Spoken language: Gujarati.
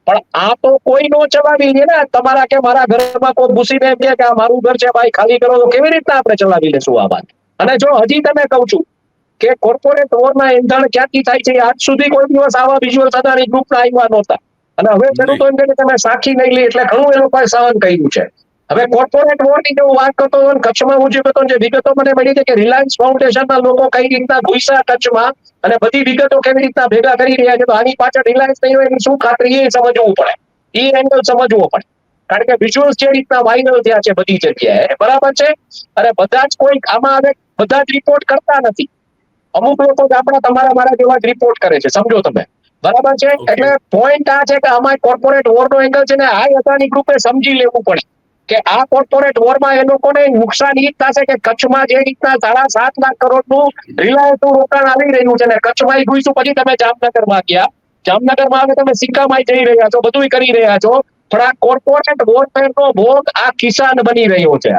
પણ આ તો કોઈ નો ચલાવી દે ને. તમારા કે મારા ઘરમાં કોઈ ઘૂસીને એમ કે આ મારું ઘર છે ભાઈ ખાલી કરો, તો કેવી રીતના આપણે ચલાવી લેશું આ વાત? અને જો હજી તમે કહું છું કે કોર્પોરેટ વોરના એંધાણ ક્યાંથી થાય છે, આજ સુધી કોઈ દિવસ આવા વિઝ્યુઅલ્સ અદાણી ગ્રુપના આવ્યા નહોતા. અને હવે ખેડૂતો એમ કે તમે સાખી નહીં લે, એટલે ઘણું એ લોકોએ સહન કર્યું છે. હવે કોર્પોરેટ વોરની હું વાત કરતો હતો, કચ્છમાં હું જે હતો જે વિગતો મને મળી છે કે રિલાયન્સ ફાઉન્ડેશનના લોકો કઈ રીતના ઘુસ્યા કચ્છમાં અને બધી વિગતો કેવી રીતના ભેગા કરી રહ્યા છે. તો આની પાછળ રિલાયન્સ નહીં હોય એની શું ખાતરી એ સમજવું પડે, એ એંગલ સમજવો પડે. કારણ કે વિઝ્યુઅલ્સ જે રીતના વાયરલ થયા છે બધી જગ્યાએ, બરાબર છે. અને બધા જ કોઈ આમાં હવે બધા જ રિપોર્ટ કરતા નથી. અમુક લોકો આપણા તમારા મારા જેવા જ રિપોર્ટ કરે છે, સમજો તમે, બરાબર છે. એટલે પોઈન્ટ આ છે કે આમાં કોર્પોરેટ વોરનો એંગલ છે ને, આ અદાણી ગ્રુપે સમજી લેવું પડે કે આ કોર્પોરેટ વોરમાં એ લોકોને નુકસાન એ જ થશે કે કચ્છમાં જે રીતના 7.5 લાખ કરોડનું રિલાયન્સનું રોકાણ આવી રહ્યું છે ને, કચ્છમાં ઘૂસ્યું. પછી તમે જામનગરમાં ગયા, જામનગરમાં હવે તમે સિક્કામાં જઈ રહ્યા છો, બધું કરી રહ્યા છો, પણ આ કોર્પોરેટ વોરનો ભોગ આ કિસાન બની રહ્યો છે.